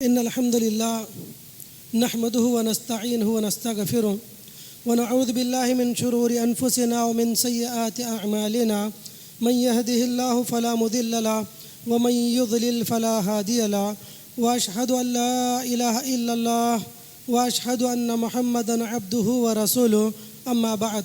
إن الحمد لله نحمده ونستعينه ونستغفره ونعوذ بالله من شرور أنفسنا ومن سيئات أعمالنا من يهده الله فلا مضل له ومن يضلل فلا هادي له وأشهد أن لا إله إلا الله وأشهد أن محمدًا عبده ورسوله أما بعد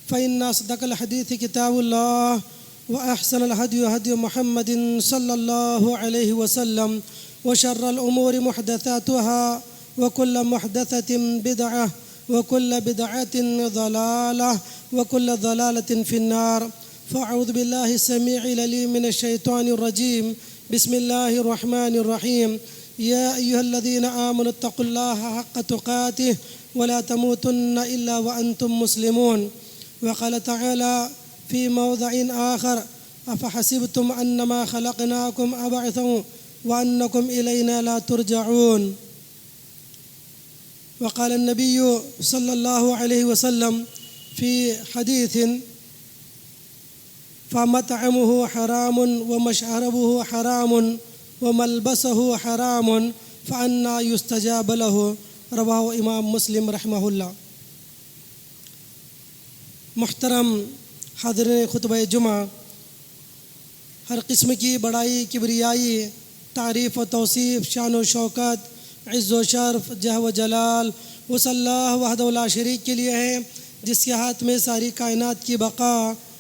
فإن أصدق الحديث كتاب الله وأحسن الهدي هدي محمد صلى الله عليه وسلم وشر الأمور محدثاتها وكل محدثة بدعة وكل بدعة ضلالة وكل ضلالة في النار فأعوذ بالله السميع العليم من الشيطان الرجيم بسم الله الرحمن الرحيم يا أيها الذين آمنوا اتقوا الله حق تقاته ولا تموتن إلا وأنتم مسلمون وقال تعالى في موضع آخر أفحسبتم أنما خلقناكم عبثا وأنكم إلينا لا ترجعون وقال النبي صلى الله عليه وسلم في حديث فمطعمه حرام ومشربه حرام وملبسه حرام فأنى يستجاب له رواه امام مسلم رحمہ اللہ۔ محترم حاضرین خطبہ جمعہ، ہر قسم کی بڑائی، کبریائی، تعریف و توصیف، شان و شوکت، عز و شرف، جہ و جلال اس اللہ وحدہ لا شریک کے لیے ہے جس کے ہاتھ میں ساری کائنات کی بقا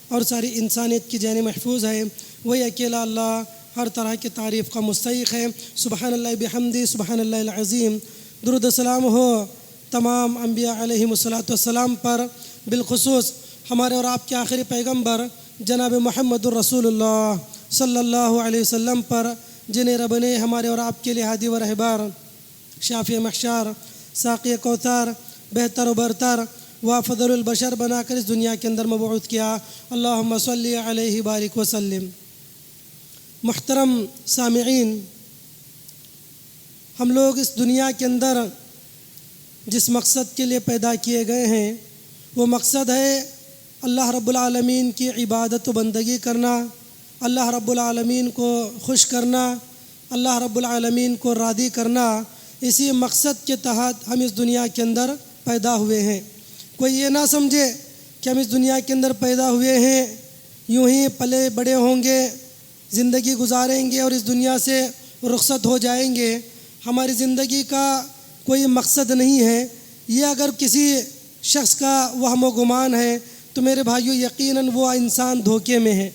اور ساری انسانیت کی جان محفوظ ہے۔ وہی اکیلا اللہ ہر طرح کی تعریف کا مستحق ہے۔ سبحان اللہ بحمدہ، سبحان اللہ العظیم۔ درود و سلام ہو تمام انبیاء علیہم الصلاۃ والسلام پر، بالخصوص ہمارے اور آپ کے آخری پیغمبر جناب محمد الرسول اللہ صلی اللہ علیہ وسلم پر، جنہیں رب نے ہمارے اور آپ کے لیے ہادی و رہبر، شافع محشر، ساقی کوثر، بہتر و برتر و فضل البشر بنا کر اس دنیا کے اندر مبعوث کیا۔ اللہم صلی علیہ بارک وسلم۔ محترم سامعین، ہم لوگ اس دنیا کے اندر جس مقصد کے لیے پیدا کیے گئے ہیں وہ مقصد ہے اللہ رب العالمین کی عبادت و بندگی کرنا، اللہ رب العالمین کو خوش کرنا، اللہ رب العالمین کو راضی کرنا۔ اسی مقصد کے تحت ہم اس دنیا کے اندر پیدا ہوئے ہیں۔ کوئی یہ نہ سمجھے کہ ہم اس دنیا کے اندر پیدا ہوئے ہیں یوں ہی پلے بڑے ہوں گے، زندگی گزاریں گے اور اس دنیا سے رخصت ہو جائیں گے۔ ہماری زندگی کا کوئی مقصد نہیں ہے۔ یہ اگر کسی شخص کا وہم و گمان ہے تو میرے بھائیو یقیناً وہ انسان دھوکے میں ہے،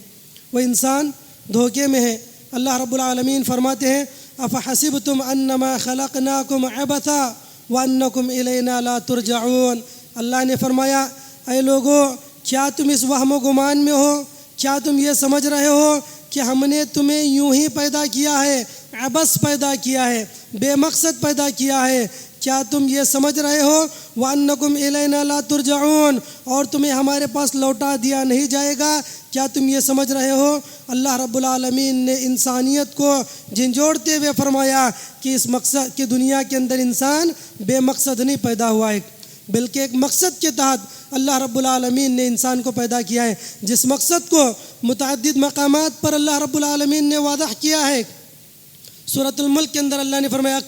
وہ انسان دھوکے میں ہے۔ اللہ رب العالمین فرماتے ہیں افحسبتم انما خلقناکم عبثا وانکم الینا لا ترجعون۔ اللہ نے فرمایا اے لوگو، کیا تم اس وہم و گمان میں ہو، کیا تم یہ سمجھ رہے ہو کہ ہم نے تمہیں یوں ہی پیدا کیا ہے، عبث پیدا کیا ہے، بے مقصد پیدا کیا ہے؟ کیا تم یہ سمجھ رہے ہو وَأَنَّكُمْ إِلَيْنَا لَا تُرْجَعُونَ، اور تمہیں ہمارے پاس لوٹا دیا نہیں جائے گا؟ کیا تم یہ سمجھ رہے ہو؟ اللہ رب العالمین نے انسانیت کو جھنجھوڑتے ہوئے فرمایا کہ اس مقصد کی دنیا کے اندر انسان بے مقصد نہیں پیدا ہوا ہے، بلکہ ایک مقصد کے تحت اللہ رب العالمین نے انسان کو پیدا کیا ہے، جس مقصد کو متعدد مقامات پر اللہ رب العالمین نے واضح کیا ہے۔ سورۃ الملک کے اندر اللہ نے فرمایا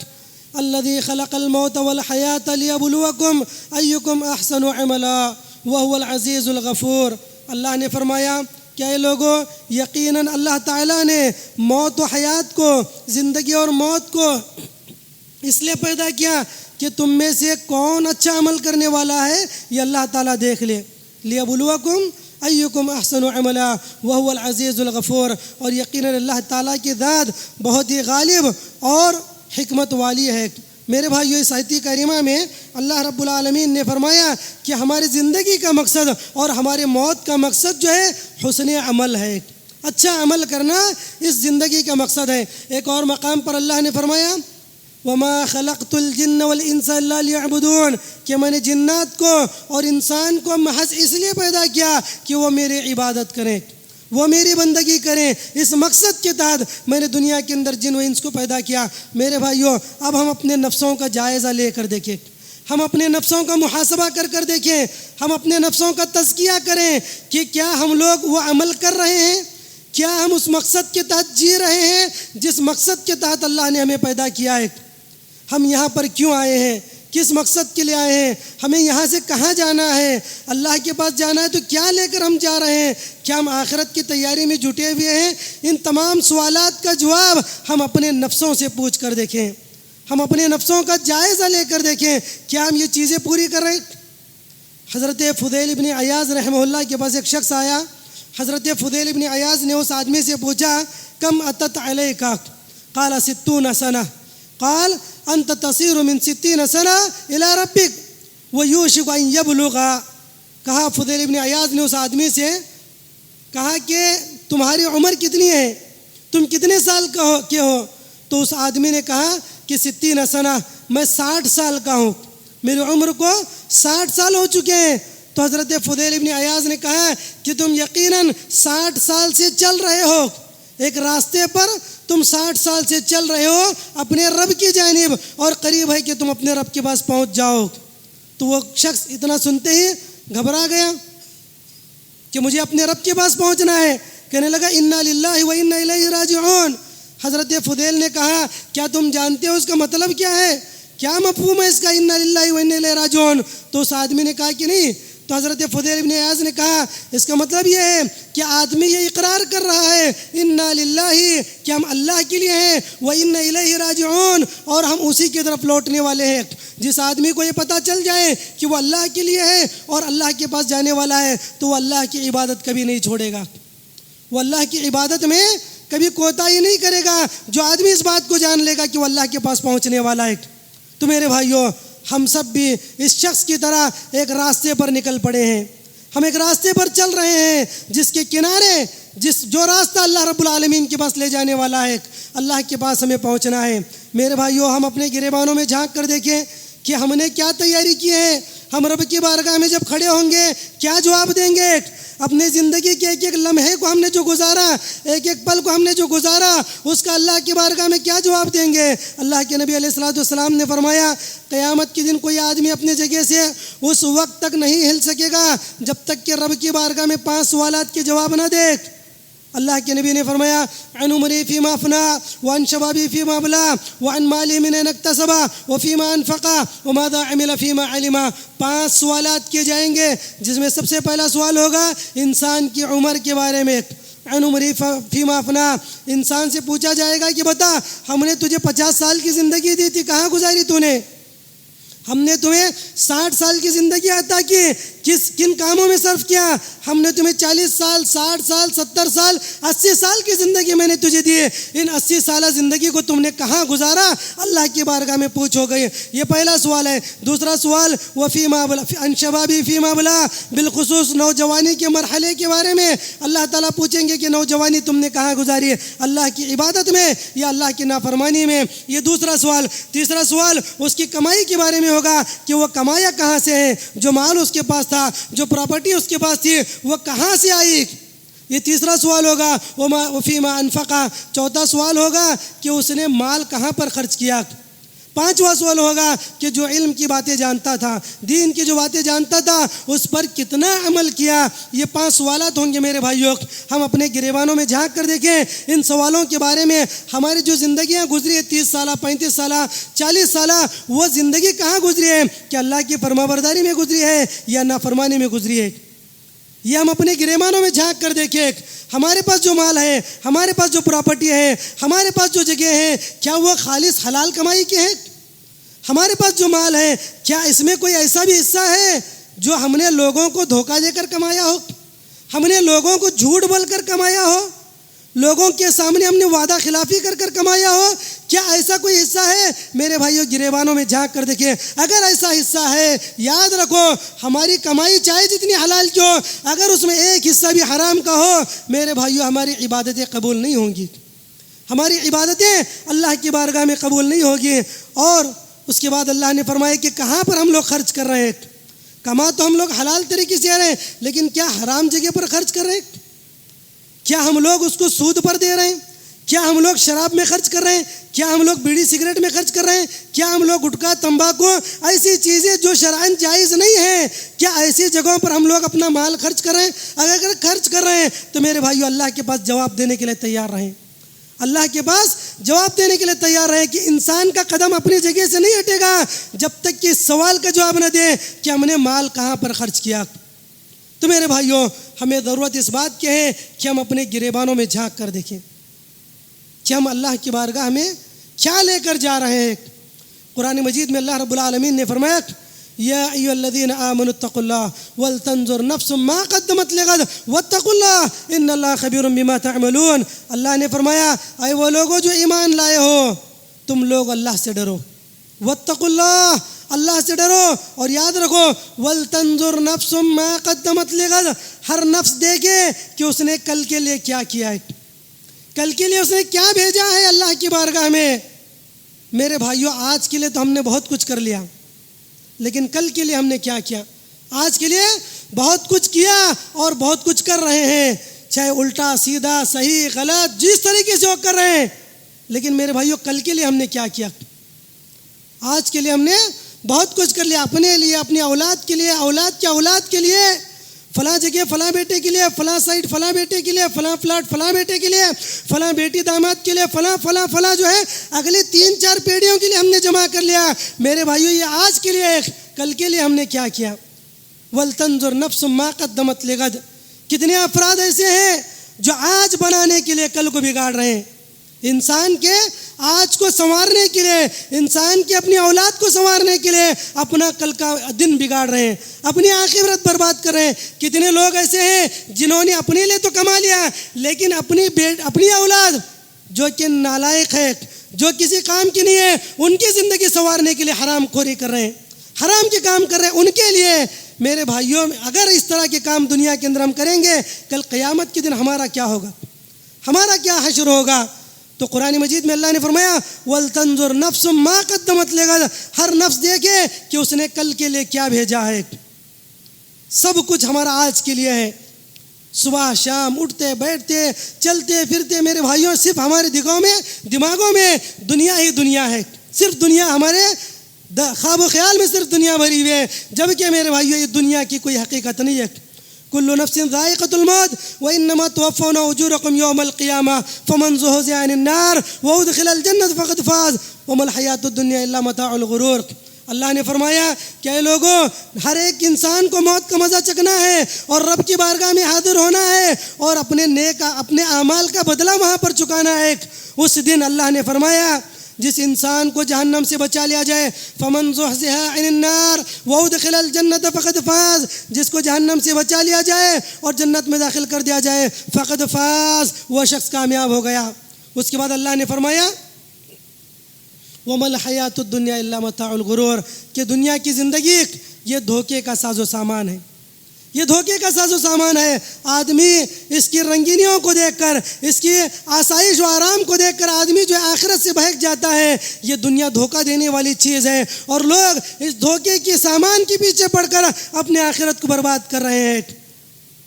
الذی خلق الموت والحیات لیبلوکم ایکم احسن عملا وہو العزیز الغفور۔ اللہ نے فرمایا کہ اے لوگو، یقیناً اللہ تعالیٰ نے موت و حیات کو، زندگی اور موت کو اس لیے پیدا کیا کہ تم میں سے کون اچھا عمل کرنے والا ہے یہ اللہ تعالیٰ دیکھ لے۔ لیبلوکم ایکم احسن عملا وہو العزیز الغفور، اور یقیناً اللہ تعالیٰ کی ذات بہت ہی غالب اور حکمت والی ہے۔ میرے بھائیو، اس آیت کریمہ میں اللہ رب العالمین نے فرمایا کہ ہماری زندگی کا مقصد اور ہمارے موت کا مقصد جو ہے حسن عمل ہے، اچھا عمل کرنا اس زندگی کا مقصد ہے۔ ایک اور مقام پر اللہ نے فرمایا وَمَا خَلَقْتُ الْجِنَّ وَالْإِنسَ إِلَّا لِيَعْبُدُونَ، کہ میں نے جنات کو اور انسان کو محض اس لیے پیدا کیا کہ وہ میری عبادت کریں، وہ میری بندگی کریں۔ اس مقصد کے تحت میں نے دنیا کے اندر جن و انس کو پیدا کیا۔ میرے بھائیوں، اب ہم اپنے نفسوں کا جائزہ لے کر دیکھیں، ہم اپنے نفسوں کا محاسبہ کر دیکھیں، ہم اپنے نفسوں کا تزکیہ کریں کہ کیا ہم لوگ وہ عمل کر رہے ہیں، کیا ہم اس مقصد کے تحت جی رہے ہیں جس مقصد کے تحت اللہ نے ہمیں پیدا کیا ہے؟ ہم یہاں پر کیوں آئے ہیں، کس مقصد کے لیے آئے ہیں، ہمیں یہاں سے کہاں جانا ہے، اللہ کے پاس جانا ہے تو کیا لے کر ہم جا رہے ہیں، کیا ہم آخرت کی تیاری میں جٹے ہوئے ہیں؟ ان تمام سوالات کا جواب ہم اپنے نفسوں سے پوچھ کر دیکھیں، ہم اپنے نفسوں کا جائزہ لے کر دیکھیں، کیا ہم یہ چیزیں پوری کر رہے ہیں؟ حضرت فضیل ابن عیاض رحمہ اللہ کے پاس ایک شخص آیا. حضرت فضیل ابن عیاض نے اس آدمی سے پوچھا کم اتت علیک؟ قال 60 سنہ. قال انت تصیر من 60 سنہ الی ربک ویوشک ان یبلغ. کہا فضیل ابن عیاض نے اس آدمی سے کہا کہ تمہاری عمر کتنی ہے، تم کتنے سال کے ہو؟ تو اس آدمی نے کہا کہ 60 سنہ، میں 60 سال کا ہوں، میری عمر کو 60 سال ہو چکے ہیں. تو حضرت فضیل ابن عیاض نے کہا کہ تم یقیناً 60 سال سے چل رہے ہو، ایک راستے پر تم 60 سال سے چل رہے ہو اپنے رب کی جانب، اور قریب ہے کہ تم اپنے رب کے پاس پہنچ جاؤ. تو وہ شخص اتنا سنتے ہی گھبرا گیا کہ مجھے اپنے رب کے پاس پہنچنا ہے. کہنے لگا انا للہ و انا الیہ راجعون. حضرت فضیل نے کہا کیا تم جانتے ہو اس کا مطلب کیا ہے، کیا مفہوم ہے اس کا انا للہ و انا الیہ راجعون؟ تو اس آدمی نے کہا کہ نہیں. تو حضرت فضیل ابن عیاض نے کہا اس کا مطلب یہ ہے کہ آدمی یہ اقرار کر رہا ہے انا للہ کہ ہم اللہ کے لیے ہیں، و انا الیہ راجعون اور ہم اسی کی طرف لوٹنے والے ہیں. جس آدمی کو یہ پتہ چل جائے کہ وہ اللہ کے لیے ہے اور اللہ کے پاس جانے والا ہے تو وہ اللہ کی عبادت کبھی نہیں چھوڑے گا، وہ اللہ کی عبادت میں کبھی کوتاہی نہیں کرے گا. جو آدمی اس بات کو جان لے گا کہ وہ اللہ کے پاس پہنچنے والا ہے. تو میرے بھائیوں، ہم سب بھی اس شخص کی طرح ایک راستے پر نکل پڑے ہیں. ہم ایک راستے پر چل رہے ہیں جس کے کنارے جو راستہ اللہ رب العالمین کے پاس لے جانے والا ہے، اللہ کے پاس ہمیں پہنچنا ہے. میرے بھائیوں، ہم اپنے گریبانوں میں جھانک کر دیکھیں کہ ہم نے کیا تیاری کی ہے. ہم رب کی بارگاہ میں جب کھڑے ہوں گے کیا جواب دیں گے؟ اپنے زندگی کے ایک ایک لمحے کو ہم نے جو گزارا، ایک ایک پل کو ہم نے جو گزارا، اس کا اللہ کی بارگاہ میں کیا جواب دیں گے؟ اللہ کے نبی علیہ الصلوۃ والسلام نے فرمایا قیامت کے دن کوئی آدمی اپنے جگہ سے اس وقت تک نہیں ہل سکے گا جب تک کہ رب کی بارگاہ میں 5 سوالات کے جواب نہ دے. اللہ کے نبی نے فرمایا عن عمری فیما افنا وعن شبابی فیما ابلا وعن مالی من این اکتسبا وفیما انفقا وماذا عمل فیما علما. 5 سوالات کیے جائیں گے جس میں سب سے پہلا سوال ہوگا انسان کی عمر کے بارے میں. عن عمری فیما افنا، انسان سے پوچھا جائے گا کہ بتا ہم نے تجھے 50 سال کی زندگی دی تھی، کہاں گزاری تو نے؟ ہم نے تمہیں 60 سال کی زندگی عطا کی، کن کاموں میں صرف کیا؟ ہم نے تمہیں 40 سال 60 سال 70 سال 80 سال کی زندگی میں نے تجھے دی، ان 80 سالہ زندگی کو تم نے کہاں گزارا؟ اللہ کی بارگاہ میں پوچھو گئے. یہ پہلا سوال ہے. دوسرا سوال وفیما عن شبابی فیما بلا، بالخصوص نوجوانی کے مرحلے کے بارے میں اللہ تعالیٰ پوچھیں گے کہ نوجوانی تم نے کہاں گزاری، اللہ کی عبادت میں یا اللہ کی نافرمانی میں؟ یہ دوسرا سوال. تیسرا سوال اس کی کمائی کے بارے میں ہوگا کہ وہ کمایا کہاں سے ہے، جو مال اس کے پاس تھا، جو پراپرٹی اس کے پاس تھی، وہ کہاں سے آئی؟ یہ تیسرا سوال ہوگا. وفیما انفقا. چوتھا سوال ہوگا کہ اس نے مال کہاں پر خرچ کیا. 5واں سوال ہوگا کہ جو علم کی باتیں جانتا تھا، دین کی جو باتیں جانتا تھا، اس پر کتنا عمل کیا. یہ 5 سوالات ہوں گے میرے بھائیوں. ہم اپنے گریبانوں میں جھانک کر دیکھیں ان سوالوں کے بارے میں. ہماری جو زندگیاں گزری ہے 30 سالہ 35 سالہ 40 سالہ، وہ زندگی کہاں گزری ہے؟ کہ اللہ کی فرمانبرداری میں گزری ہے یا نافرمانی میں گزری ہے؟ یہ ہم اپنے گریبانوں میں جھانک کر دیکھیں. ہمارے پاس جو مال ہے، ہمارے پاس جو پراپرٹی ہے، ہمارے پاس جو جگہ ہے، کیا وہ خالص حلال کمائی کے ہیں؟ ہمارے پاس جو مال ہے کیا اس میں کوئی ایسا بھی حصہ ہے جو ہم نے لوگوں کو دھوکہ دے کر کمایا ہو، ہم نے لوگوں کو جھوٹ بول کر کمایا ہو، لوگوں کے سامنے ہم نے وعدہ خلافی کر کر کمایا ہو؟ کیا ایسا کوئی حصہ ہے؟ میرے بھائیوں، گریبانوں میں جھانک کر دیکھیں. اگر ایسا حصہ ہے، یاد رکھو ہماری کمائی چاہے جتنی حلال کی ہو، اگر اس میں ایک حصہ بھی حرام کا ہو، میرے بھائیوں ہماری عبادتیں قبول نہیں ہوں گی، ہماری عبادتیں اللہ کی بارگاہ میں قبول نہیں ہوگی. اور اس کے بعد اللہ نے فرمایا کہ کہاں پر ہم لوگ خرچ کر رہے ہیں. کما تو ہم لوگ حلال طریقے سے رہے ہیں، لیکن کیا حرام جگہ پر خرچ کر رہے ہیں؟ کیا ہم لوگ اس کو سود پر دے رہے ہیں؟ کیا ہم لوگ شراب میں خرچ کر رہے ہیں؟ کیا ہم لوگ بیڑی سگریٹ میں خرچ کر رہے ہیں؟ کیا ہم لوگ گٹکا تمباکو ایسی چیزیں جو شرعاً جائز نہیں ہیں، کیا ایسی جگہوں پر ہم لوگ اپنا مال خرچ کر رہے ہیں؟ اگر خرچ کر رہے ہیں تو میرے بھائیو اللہ کے پاس جواب دینے کے لیے تیار رہیں. اللہ کے پاس جواب دینے کے لیے تیار ہے کہ انسان کا قدم اپنی جگہ سے نہیں ہٹے گا جب تک کہ اس سوال کا جواب نہ دے کہ ہم نے مال کہاں پر خرچ کیا۔ تو میرے بھائیوں، ہمیں ضرورت اس بات کی ہے کہ ہم اپنے گریبانوں میں جھانک کر دیکھیں کہ ہم اللہ کی بارگاہ میں کیا لے کر جا رہے ہیں۔ قرآن مجید میں اللہ رب العالمین نے فرمایا یا ایھا الذین آمنوا اتقوا اللہ ولتنظر نفس ما قدمت لغد واتقوا اللہ ان اللہ خبیر بما تعملون۔ اللہ نے فرمایا اے وہ لوگوں جو ایمان لائے ہو، تم لوگ اللہ سے ڈرو، واتقوا اللہ، اللہ سے ڈرو، اور یاد رکھو ولتنظر نفس ما قدمت لغد، ہر نفس دیکھے کہ اس نے کل کے لیے کیا کیا ہے، کل کے لیے اس نے کیا بھیجا ہے اللہ کی بارگاہ میں۔ میرے بھائیوں، آج کے لیے تو ہم نے بہت کچھ کر لیا، لیکن کل کے لیے ہم نے کیا کیا؟ آج کے لیے بہت کچھ کیا اور بہت کچھ کر رہے ہیں، چاہے الٹا سیدھا صحیح غلط جس طریقے سے وہ کر رہے ہیں، لیکن میرے بھائیوں کل کے لیے ہم نے کیا کیا؟ آج کے لیے ہم نے بہت کچھ کر لیا، اپنے لیے، اپنی اولاد کے لیے، اولاد کی اولاد کے لیے، فلاں جگہ فلاں بیٹے کے لیے، فلاں سائٹ فلاں بیٹے کے لیے، فلاں پلاٹ فلاں بیٹے کے لیے، فلاں بیٹی داماد کے لیے، فلاں فلاں فلاں جو ہے اگلے 3-4 پیڑھیوں کے لیے ہم نے جمع کر لیا۔ میرے بھائیوں، یہ آج کے لیے، کل کے لیے ہم نے کیا کیا؟ وَلْتَنْظُرْ نَفْسٌ مَا قَدَّمَتْ لِغَدٍ۔ کتنے افراد ایسے ہیں جو آج بنانے کے لیے کل کو بگاڑ رہے ہیں، انسان کے آج کو سنوارنے کے لیے، انسان کی اپنی اولاد کو سنوارنے کے لیے اپنا کل کا دن بگاڑ رہے ہیں، اپنی آخرت برباد کر رہے ہیں۔ کتنے لوگ ایسے ہیں جنہوں نے اپنے لیے تو کما لیا، لیکن اپنی اولاد جو کہ نالائق ہے، جو کسی کام کی نہیں ہے، ان کی زندگی سنوارنے کے لیے حرام خوری کر رہے ہیں، حرام کے کام کر رہے ہیں ان کے لیے۔ میرے بھائیوں، اگر اس طرح کے کام دنیا کے اندر ہم کریں گے، کل قیامت کے دن ہمارا کیا ہوگا؟ ہمارا کیا حشر ہوگا؟ تو قرآن مجید میں اللہ نے فرمایا وَلْتَنْظُرْ نَفْسٌ مَا قَدَّمَتْ لِغَدٍ، ہر نفس دیکھے کہ اس نے کل کے لیے کیا بھیجا ہے۔ سب کچھ ہمارا آج کے لیے ہے، صبح شام اٹھتے بیٹھتے چلتے پھرتے میرے بھائیوں، صرف ہمارے دماغوں میں دنیا ہی دنیا ہے، صرف دنیا، ہمارے خواب و خیال میں صرف دنیا بھری ہوئی ہے، جبکہ میرے بھائیوں یہ دنیا کی کوئی حقیقت نہیں ہے۔ کل نفس ذائقۃ الموت وانما توفون اجورکم یوم القیامہ فمن زحزح عن النار وادخل الجنۃ فقد فاز وما الحیاۃ الدنیا الا متاع الغرور۔ اللہ نے فرمایا کہ اے لوگوں، ہر ایک انسان کو موت کا مزہ چکھنا ہے اور رب کی بارگاہ میں حاضر ہونا ہے اور اپنے اعمال کا بدلہ وہاں پر چکانا ہے۔ اس دن اللہ نے فرمایا جس انسان کو جہنم سے بچا لیا جائے، فمن زحزح عن النار وادخل الجنۃ فقد فاز، جس کو جہنم سے بچا لیا جائے اور جنت میں داخل کر دیا جائے، فقد فاز، وہ شخص کامیاب ہو گیا۔ اس کے بعد اللہ نے فرمایا وما الحیاۃ الدنیا الا متاع الغرور، کہ دنیا کی زندگی یہ دھوکے کا ساز و سامان ہے، یہ دھوکے کا ساز و سامان ہے۔ آدمی اس کی رنگینیوں کو دیکھ کر، اس کی آسائش و آرام کو دیکھ کر آدمی جو آخرت سے بہک جاتا ہے۔ یہ دنیا دھوکہ دینے والی چیز ہے، اور لوگ اس دھوکے کے سامان کے پیچھے پڑ کر اپنے آخرت کو برباد کر رہے ہیں۔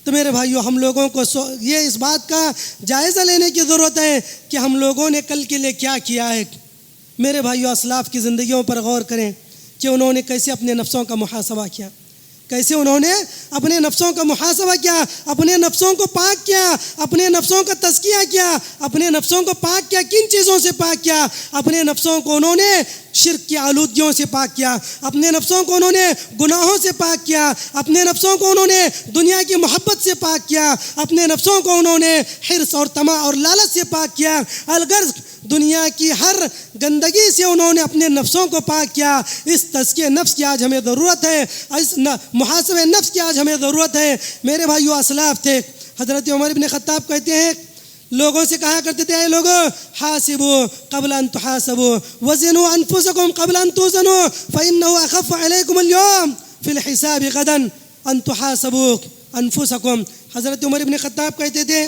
تو میرے بھائیوں، ہم لوگوں کو یہ اس بات کا جائزہ لینے کی ضرورت ہے کہ ہم لوگوں نے کل کے لیے کیا کیا ہے۔ میرے بھائیوں، اسلاف کی زندگیوں پر غور کریں کہ انہوں نے کیسے اپنے نفسوں کا محاسبہ کیا، کیسے انہوں نے اپنے نفسوں کا محاسبہ کیا، اپنے نفسوں کو پاک کیا، اپنے نفسوں کا تزکیہ کیا، اپنے نفسوں کو پاک کیا۔ کن چیزوں سے پاک کیا؟ اپنے نفسوں کو انہوں نے شرک کی آلودگیوں سے پاک کیا، اپنے نفسوں کو انہوں نے گناہوں سے پاک کیا، اپنے نفسوں کو انہوں نے دنیا کی محبت سے پاک کیا، اپنے نفسوں کو انہوں نے حرص اور طمع اور لالچ سے پاک کیا۔ الغرض دنیا کی ہر گندگی سے انہوں نے اپنے نفسوں کو پاک کیا۔ اس تزکیہ نفس کی آج ہمیں ضرورت ہے، اس محاسبہ نفس کی آج ہمیں ضرورت ہے۔ میرے بھائیو، اسلاف تھے، حضرت عمر بن خطاب کہتے ہیں، لوگوں سے کہا کرتے تھے، اے لوگوں، حاسبوا قبل ان تحاسبوا وزنوا انفسکم قبل ان توزنوا فانه اخف علیکم اليوم فی الحساب غدا ان تحاسبوا انفسکم۔ حضرت عمر بن خطاب کہتے تھے،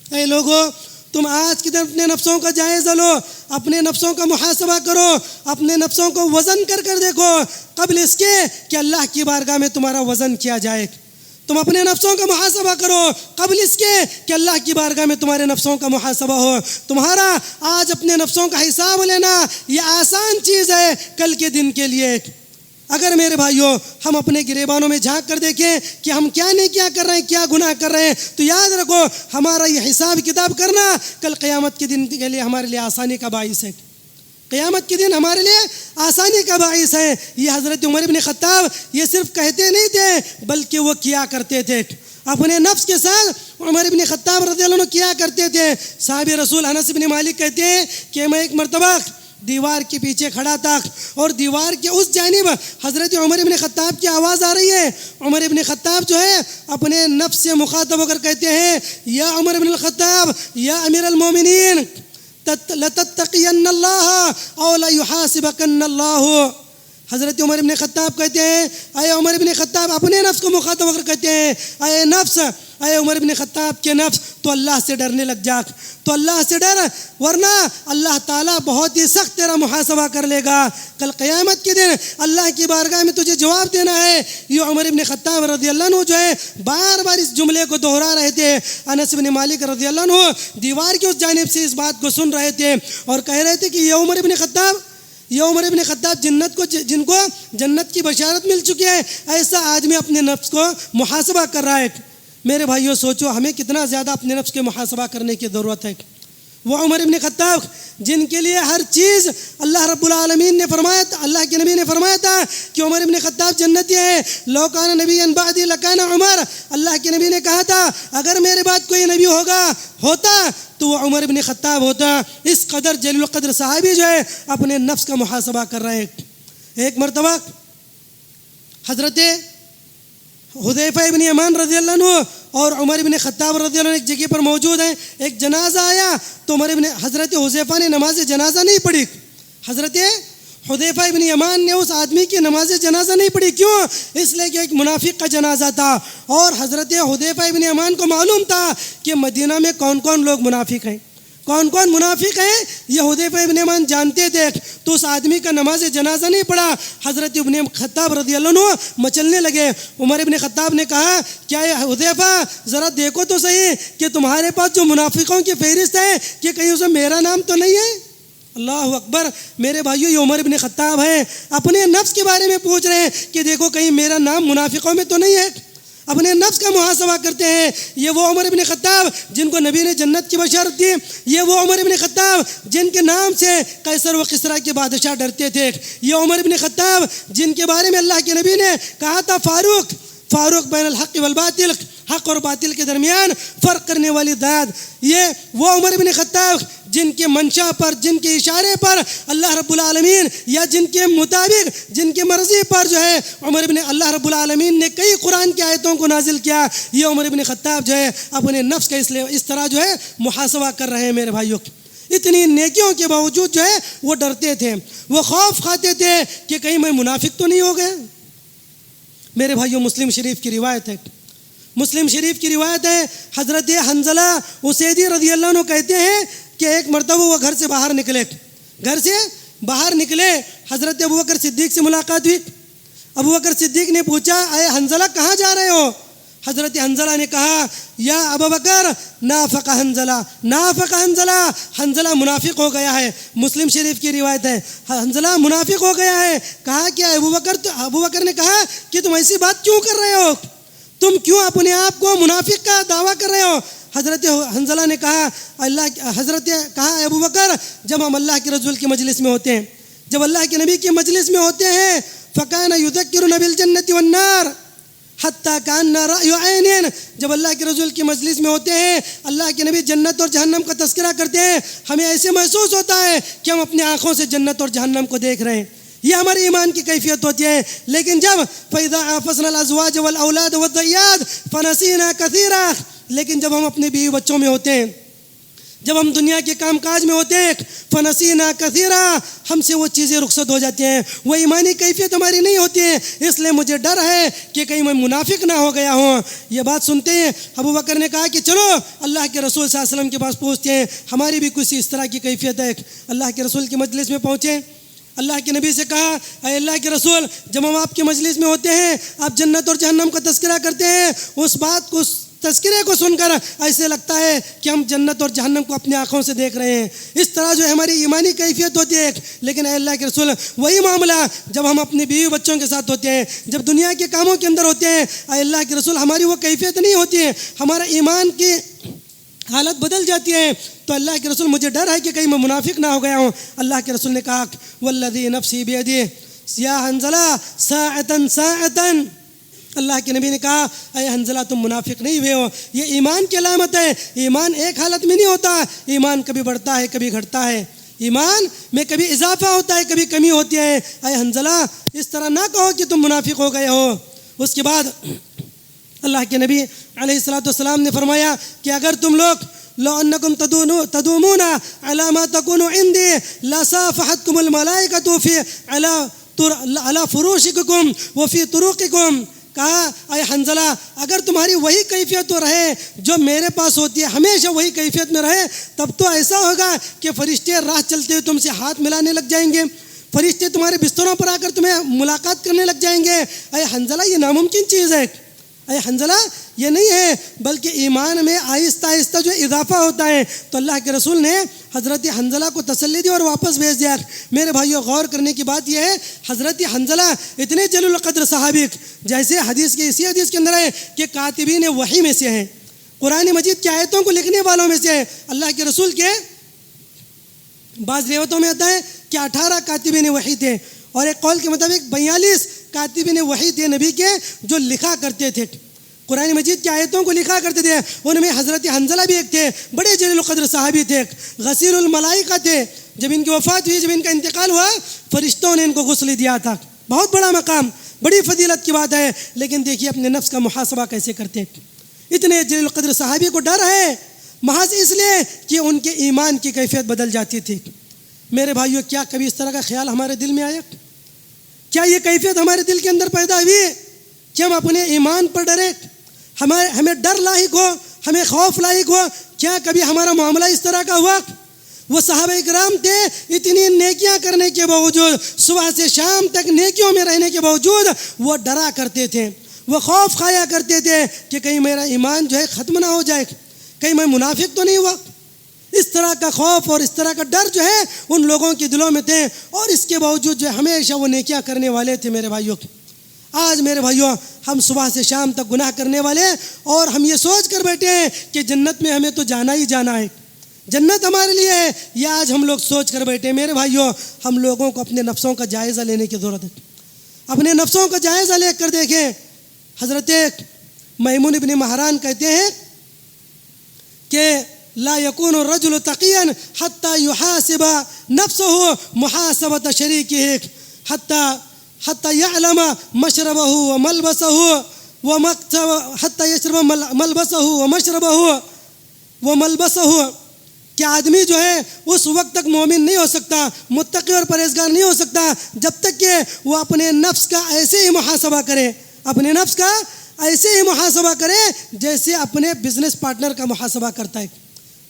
اے لوگوں، تم آج کی طرف اپنے نفسوں کا جائزہ لو، اپنے نفسوں کا محاسبہ کرو، اپنے نفسوں کو وزن کر کر دیکھو قبل اس کے کہ اللہ کی بارگاہ میں تمہارا وزن کیا جائے۔ تم اپنے نفسوں کا محاسبہ کرو قبل اس کے کہ اللہ کی بارگاہ میں تمہارے نفسوں کا محاسبہ ہو۔ تمہارا آج اپنے نفسوں کا حساب لینا یہ آسان چیز ہے کل کے دن کے لیے۔ اگر میرے بھائیوں ہم اپنے گریبانوں میں جھانک کر دیکھیں کہ ہم کیا نہیں کیا کر رہے ہیں، کیا گناہ کر رہے ہیں، تو یاد رکھو ہمارا یہ حساب کتاب کرنا کل قیامت کے دن کے لیے ہمارے لیے آسانی کا باعث ہے۔ قیامت کے دن ہمارے لیے آسانی کا باعث ہے۔ یہ حضرت عمر بن خطاب یہ صرف کہتے نہیں تھے بلکہ وہ کیا کرتے تھے، اپنے نفس کے ساتھ عمر بن خطاب رضی اللہ عنہ کیا کرتے تھے۔ صحابی رسول انس بن مالک کہتے ہیں کہ میں ایک مرتبہ دیوار کے پیچھے کھڑا تھا اور دیوار کے اس جانب حضرت عمر بن خطاب کی آواز آ رہی ہے۔ عمر بن خطاب جو ہے اپنے نفس سے مخاطب ہو کر کہتے ہیں یا عمر بن الخطاب یا امیر المومنین لتتقین اللہ او لیحاسبکن اللہ۔ حضرت عمر بن خطاب کہتے ہیں اے عمر بن خطاب، اپنے نفس کو مخاطب ہو کر کہتے ہیں اے نفس، اے عمر بن خطاب کے نفس، تو اللہ سے ڈرنے لگ جا، تو اللہ سے ڈر، ورنہ اللہ تعالیٰ بہت ہی سخت تیرا محاسبہ کر لے گا۔ کل قیامت کے دن اللہ کی بارگاہ میں تجھے جواب دینا ہے۔ یہ عمر بن خطاب رضی اللہ عنہ جو ہے بار بار اس جملے کو دہرا رہے تھے۔ انس بن مالک رضی اللہ عنہ دیوار کی اس جانب سے اس بات کو سن رہے تھے اور کہہ رہے تھے کہ یہ عمر بن خطاب جن کو جنت کی بشارت مل چکی ہے، ایسا آدمی اپنے نفس کو محاسبہ کر رہا ہے۔ میرے بھائیوں سوچو ہمیں کتنا زیادہ اپنے نفس کے محاسبہ کرنے کی ضرورت ہے۔ وہ عمر بن خطاب جن کے لیے ہر چیز اللہ رب العالمین نے فرمایا تھا، اللہ کے نبی نے فرمایا تھا کہ عمر بن خطاب جنتی ہے۔ لو کان نبی بعدی لکان عمر، اللہ کے نبی نے کہا تھا اگر میرے بعد کوئی نبی ہوتا تو وہ عمر بن خطاب ہوتا۔ اس قدر جلیل القدر صحابی جو ہے اپنے نفس کا محاسبہ کر رہے ہیں۔ ایک مرتبہ حضرت حذیفہ ابن یمان رضی اللہ عنہ اور عمر بن خطاب رضی اللہ عنہ ایک جگہ پر موجود ہیں۔ ایک جنازہ آیا تو حضرت حذیفہ نے نماز جنازہ نہیں پڑھی۔ حضرت حذیفہ ابن یمان نے اس آدمی کی نماز جنازہ نہیں پڑھی۔ کیوں؟ اس لیے کہ ایک منافق کا جنازہ تھا اور حضرت حذیفہ ابن یمان کو معلوم تھا کہ مدینہ میں کون کون لوگ منافق ہیں، کون کون منافق ہیں، یہ حذیفہ ابن یمان جانتے تھے۔ تو اس آدمی کا نماز جنازہ نہیں پڑھا۔ حضرت ابن خطاب رضی اللہ عنہ مچلنے لگے۔ عمر ابن خطاب نے کہا کیا یہ حذیفہ ذرا دیکھو تو صحیح کہ تمہارے پاس جو منافقوں کی فہرست ہے کہ کہیں اس میں میرا نام تو نہیں ہے۔ اللہ اکبر۔ میرے بھائیو یہ عمر بن خطاب ہیں، اپنے نفس کے بارے میں پوچھ رہے ہیں کہ دیکھو کہیں میرا نام منافقوں میں تو نہیں ہے، اپنے نفس کا محاسبہ کرتے ہیں۔ یہ وہ عمر بن خطاب جن کو نبی نے جنت کی بشارت دی، یہ وہ عمر بن خطاب جن کے نام سے قیصر و کسریٰ کے بادشاہ ڈرتے تھے، یہ عمر بن خطاب جن کے بارے میں اللہ کے نبی نے کہا تھا فاروق بین الحق والباطل، حق اور باطل کے درمیان فرق کرنے والی ذات۔ یہ وہ عمر بن خطاب جن کے منشا پر، جن کے اشارے پر اللہ رب العالمین یا جن کے مطابق، جن کے مرضی پر جو ہے اللہ رب العالمین نے کئی قرآن کی آیتوں کو نازل کیا۔ یہ عمر بن خطاب جو ہے اپنے نفس کا اس طرح جو ہے محاسبہ کر رہے ہیں۔ میرے بھائیوں اتنی نیکیوں کے باوجود جو ہے وہ ڈرتے تھے، وہ خوف کھاتے تھے کہ کہیں میں منافق تو نہیں ہو گیا۔ میرے بھائیوں مسلم شریف کی روایت ہے، مسلم شریف کی روایت ہے، حضرت حنظلہ اسیدی رضی اللہ عنہ کہتے ہیں کہ ایک مرتبہ وہ گھر سے باہر نکلے، حضرت ابوبکر صدیق سے ملاقات ہوئی۔ ابوبکر صدیق نے پوچھا اے حنظلہ کہاں جا رہے ہو؟ حضرت حنظلہ نے کہا یا ابوبکر نافق حنظلہ، حنظلہ منافق ہو گیا ہے۔ مسلم شریف کی روایت ہے حنظلہ منافق ہو گیا ہے۔ کہا کیا ابوبکر نے کہا کہ تم ایسی بات کیوں کر رہے ہو، تم کیوں اپنے آپ کو منافق کا دعویٰ کر رہے ہو؟ حضرت حنظلہ نے کہا اے ابوبکر جب ہم اللہ کے رسول کی مجلس میں ہوتے ہیں، جب اللہ کے نبی کی مجلس میں ہوتے ہیں فَكَانَ يُذَكِّرُنَا بِالْجَنَّةِ وَالنَّارِ حَتَّى كَأَنَّ رَأْيُ عَيْنٍ۔ جب اللہ کے رسول کی مجلس میں ہوتے ہیں، اللہ کے نبی جنت اور جہنم کا تذکرہ کرتے ہیں، ہمیں ایسے محسوس ہوتا ہے کہ ہم اپنی آنکھوں سے جنت اور جہنم کو دیکھ رہے ہیں۔ یہ ہمارے ایمان کی کیفیت ہوتی ہے۔ لیکن جب فَإِذَا عَافَسْنَا الْأَزْوَاجَ وَالْأَوْلَادَ وَالذُّرِّيَّاتَ فَنَسِينَا كَثِيرًا۔ لیکن جب ہم اپنے بیوی بچوں میں ہوتے ہیں، جب ہم دنیا کے کام کاج میں ہوتے ہیں، فنسینا کثیرا، ہم سے وہ چیزیں رخصت ہو جاتی ہیں، وہ ایمانی کیفیت ہماری نہیں ہوتی ہے۔ اس لیے مجھے ڈر ہے کہ کہیں میں منافق نہ ہو گیا ہوں۔ یہ بات سنتے ہیں ابوبکر نے کہا کہ چلو اللہ کے رسول صلی اللہ علیہ وسلم کے پاس پوچھتے ہیں، ہماری بھی کچھ اس طرح کی کیفیت ہے۔ اللہ کے رسول کی مجلس میں پہنچے، اللہ کے نبی سے کہا اے اللہ کے رسول جب ہم آپ کی مجلس میں ہوتے ہیں، آپ جنت اور جہنم کا تذکرہ کرتے ہیں، اس بات کو تذکرے کو سن کر ایسے لگتا ہے کہ ہم جنت اور جہنم کو اپنی آنکھوں سے دیکھ رہے ہیں. اس طرح جو ہے ہماری ایمانی کیفیت ہوتی ہے. لیکن اے اللہ کے رسول وہی معاملہ جب ہم اپنی بیوی بچوں کے ساتھ ہوتے ہیں, جب دنیا کے کاموں کے اندر ہوتے ہیں, اے اللہ کے رسول ہماری وہ کیفیت نہیں ہوتی ہے, ہمارا ایمان کی حالت بدل جاتی ہے. تو اللہ کے رسول مجھے ڈر ہے کہ کہیں میں منافق نہ ہو گیا ہوں. اللہ کے رسول نے کہا والذی نفسی بیدی یا حنظلہ ساعتاً ساعتاً, اللہ کے نبی نے کہا اے حنظلہ تم منافق نہیں ہوئے ہو, یہ ایمان کی علامت ہے. ایمان ایک حالت میں نہیں ہوتا, ایمان کبھی بڑھتا ہے کبھی گھٹتا ہے, ایمان میں کبھی اضافہ ہوتا ہے کبھی کمی ہوتی ہے. اے حنظلہ اس طرح نہ کہو کہ تم منافق ہو گئے ہو. اس کے بعد اللہ کے نبی علیہ الصلوۃ والسلام نے فرمایا کہ اگر تم لوگ لو انکم تدومون علی ما تکونوا عندی لصافحتکم الملائکۃ فی علی فروشکم وفی طرقکم. کہا اے حنظلہ اگر تمہاری وہی کیفیت تو رہے جو میرے پاس ہوتی ہے, ہمیشہ وہی کیفیت میں رہے, تب تو ایسا ہوگا کہ فرشتے راہ چلتے ہوئے تم سے ہاتھ ملانے لگ جائیں گے, فرشتے تمہارے بستروں پر آ کر تمہیں ملاقات کرنے لگ جائیں گے. اے حنظلہ یہ ناممکن چیز ہے, اے حنظلہ یہ نہیں ہے, بلکہ ایمان میں آہستہ آہستہ جو اضافہ ہوتا ہے. تو اللہ کے رسول نے حضرت حنظلہ کو تسلی دی اور واپس بھیج دیا. میرے بھائیوں غور کرنے کی بات یہ ہے, حضرت حنظلہ اتنے جلیل القدر صحابی, جیسے حدیث کے اسی حدیث کے اندر ہے کہ کاتبین وحی میں سے ہیں, قرآن مجید کی آیتوں کو لکھنے والوں میں سے ہیں. اللہ کے رسول کے بعض روایتوں میں آتا ہے کہ 18 کاتبین وحی تھے, اور ایک قول کے مطابق 42 کاتبین وحی تھے نبی کے جو لکھا کرتے تھے, قرآن مجید کی آیتوں کو لکھا کرتے تھے. ان میں حضرت حنظلہ بھی ایک تھے, بڑے جلیل القدر صحابی تھے, غسیل الملائکہ تھے. جب ان کی وفات ہوئی, جب ان کا انتقال ہوا, فرشتوں نے ان کو غسل دیا تھا. بہت بڑا مقام, بڑی فضیلت کی بات ہے. لیکن دیکھیے اپنے نفس کا محاسبہ کیسے کرتے. اتنے جلیل القدر صحابی کو ڈر ہے محض اس لیے کہ ان کے ایمان کی کیفیت بدل جاتی تھی. میرے بھائیوں کیا کبھی اس طرح کا خیال ہمارے دل میں آیا؟ کیا یہ کیفیت ہمارے دل کے اندر پیدا ہوئی کہ ہم اپنے ایمان پر ڈرے, ہمیں ڈر لاحق ہو, ہمیں خوف لاحق ہو؟ کیا کبھی ہمارا معاملہ اس طرح کا ہوا؟ وہ صحابہ کرام تھے, اتنی نیکیاں کرنے کے باوجود, صبح سے شام تک نیکیوں میں رہنے کے باوجود وہ ڈرا کرتے تھے, وہ خوف کھایا کرتے تھے کہ کہیں میرا ایمان جو ہے ختم نہ ہو جائے, کہیں میں منافق تو نہیں ہوا. اس طرح کا خوف اور اس طرح کا ڈر جو ہے ان لوگوں کے دلوں میں تھے, اور اس کے باوجود جو ہے ہمیشہ وہ نیکیاں کرنے والے تھے. میرے بھائیوں آج میرے بھائیوں ہم صبح سے شام تک گناہ کرنے والے, اور ہم یہ سوچ کر بیٹھے ہیں کہ جنت میں ہمیں تو جانا ہی جانا ہے, جنت ہمارے لیے ہے. یہ آج ہم لوگ سوچ کر بیٹھے ہیں. میرے بھائیوں ہم لوگوں کو اپنے نفسوں کا جائزہ لینے کی ضرورت ہے. اپنے نفسوں کا جائزہ لے کر دیکھیں. حضرت میمون ابن مہران کہتے ہیں کہ لا يكون الرجل تقيا حتى يحاسب نفسه محاسبة شريكه حتى يعلم مشربه وملبسه حتى يشرب ملبسه ومشربه وملبسه. کہ آدمی جو ہے اس وقت تک مومن نہیں ہو سکتا, متقی اور پرہیزگار نہیں ہو سکتا, جب تک کہ وہ اپنے نفس کا ایسے ہی محاسبہ کرے, اپنے نفس کا ایسے ہی محاسبہ کرے جیسے اپنے بزنس پارٹنر کا محاسبہ کرتا ہے.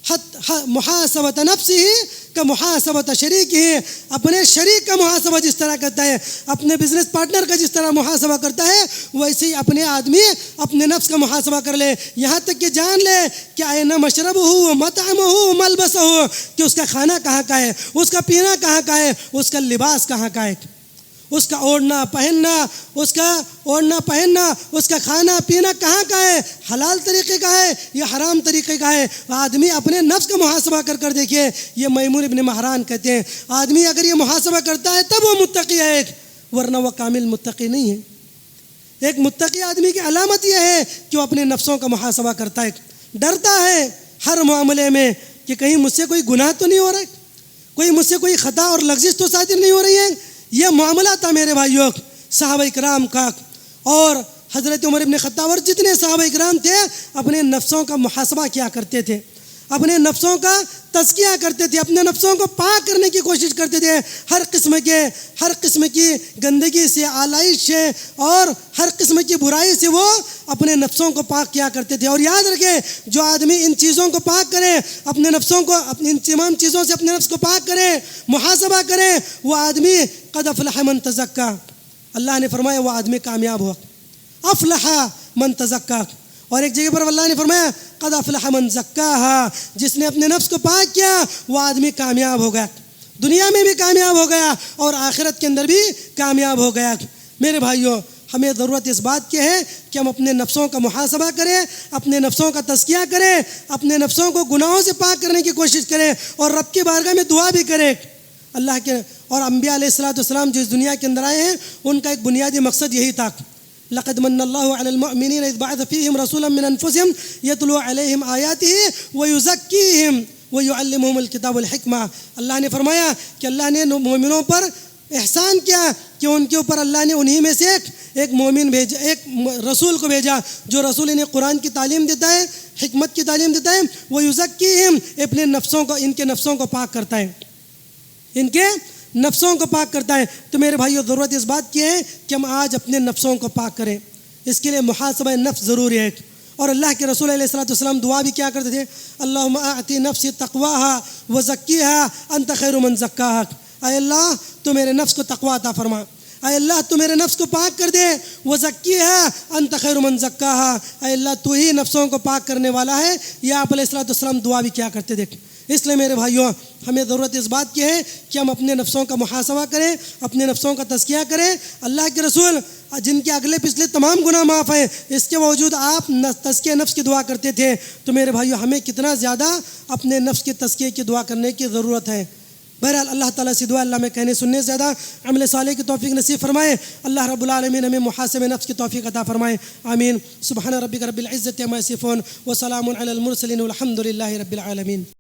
محاسبت نفسی کا محاسبت شریک ہی, اپنے شریک کا محاسبہ جس طرح کرتا ہے, اپنے بزنس پارٹنر کا جس طرح محاسبہ کرتا ہے, ویسے ہی اپنے آدمی اپنے نفس کا محاسبہ کر لے. یہاں تک کہ جان لے کہ اینا مشرب ہو, مطعم ہو, ملبس ہو, کہ اس کا کھانا کہاں کا ہے, اس کا پینا کہاں کا ہے, اس کا لباس کہاں کا ہے, اس کا اوڑھنا پہننا, اس کا کھانا پینا کہاں کا ہے, حلال طریقے کا ہے یا حرام طریقے کا ہے. آدمی اپنے نفس کا محاسبہ کر کر دیکھے. یہ میمون ابن مہران کہتے ہیں آدمی اگر یہ محاسبہ کرتا ہے تب وہ متقی ہے, ورنہ وہ کامل متقی نہیں ہے. ایک متقی آدمی کی علامت یہ ہے کہ وہ اپنے نفسوں کا محاسبہ کرتا ہے, ڈرتا ہے ہر معاملے میں کہ کہیں مجھ سے کوئی گناہ تو نہیں ہو رہا ہے, کوئی مجھ سے کوئی خطا اور لغزش تو صادر نہیں ہو رہی ہے. یہ معاملہ تھا میرے بھائیوں صحابہ کرام کا. اور حضرت عمر ابن خطاب اور جتنے صحابہ کرام تھے اپنے نفسوں کا محاسبہ کیا کرتے تھے, اپنے نفسوں کا تزکیہ کرتے تھے, اپنے نفسوں کو پاک کرنے کی کوشش کرتے تھے. ہر قسم کی گندگی سے, آلائش سے اور ہر قسم کی برائی سے وہ اپنے نفسوں کو پاک کیا کرتے تھے. اور یاد رکھیں جو آدمی ان چیزوں کو پاک کرے, اپنے نفسوں کو, ان تمام چیزوں سے اپنے نفس کو پاک کرے, محاسبہ کرے, وہ آدمی قد افلح من تزکا. اللہ نے فرمایا وہ آدمی کامیاب ہوا. افلح من تزکا, اور ایک جگہ پر اللہ نے فرمایا قد افلح من زکاہا، جس نے اپنے نفس کو پاک کیا وہ آدمی کامیاب ہو گیا، دنیا میں بھی کامیاب ہو گیا اور آخرت کے اندر بھی کامیاب ہو گیا۔ میرے بھائیوں، ہمیں ضرورت اس بات کی ہے کہ ہم اپنے نفسوں کا محاسبہ کریں، اپنے نفسوں کا تزکیہ کریں، اپنے نفسوں کو گناہوں سے پاک کرنے کی کوشش کریں اور رب کی بارگاہ میں دعا بھی کریں۔ اللہ کے اور انبیاء علیہ السلام جو اس دنیا کے اندر آئے ہیں ان کا ایک بنیادی مقصد یہی تھا۔ لقد من اللہ علی المؤمنین اذ بعث فیہم رسولا من انفسہم یتلو علیہم آیاتہ ویزکیہم ویعلمہم الکتاب والحکمہ۔ اللہ نے فرمایا کہ اللہ نے مومنوں پر احسان کیا کہ ان کے اوپر اللہ نے انہی میں سے ایک مومن بھیجا، ایک رسول کو بھیجا جو رسول انہیں قرآن کی تعلیم دیتا ہے، حکمت کی تعلیم دیتا ہے، ویزکیہم، اپنے نفسوں کو، ان کے نفسوں کو پاک کرتا ہے، ان کے نفسوں کو پاک کرتا ہے۔ تو میرے بھائیو، ضرورت اس بات کی ہے کہ ہم آج اپنے نفسوں کو پاک کریں، اس کے لیے محاسبہ نفس ضروری ہے۔ اور اللہ کے رسول علیہ السلام دعا بھی کیا کرتے تھے؟ اللہم اعطی نفسی تقواہا وزکیہا انت خیر من زکاہا۔ اے اللہ تو میرے نفس کو تقوی عطا فرما، اے اللہ تو میرے نفس کو پاک کر دے، وزکیہا انت خیر من زکاہا، اے اللہ تو ہی نفسوں کو پاک کرنے والا ہے۔ یہ آپ علیہ السلام دعا بھی کیا کرتے تھے۔ اس لیے میرے بھائیوں، ہمیں ضرورت اس بات کی ہے کہ ہم اپنے نفسوں کا محاسبہ کریں، اپنے نفسوں کا تزکیہ کریں۔ اللہ کے رسول جن کے اگلے پچھلے تمام گناہ معاف ہیں، اس کے باوجود آپ تزکیہ نفس کی دعا کرتے تھے۔ تو میرے بھائیوں، ہمیں کتنا زیادہ اپنے نفس کے تزکیے کی دعا کرنے کی ضرورت ہے۔ بہرحال اللہ تعالیٰ سے دعا اللہ میں کہنے سننے سے زیادہ عمل صالح کی توفیق نصیب فرمائے۔ اللہ رب العالمین ہمیں محاسبہ نفس کی توفیق عطا فرمائے، آمین۔ سبحان ربک رب العزت عما یصفون وسلام علی المرسلین والحمد للہ رب العالمین۔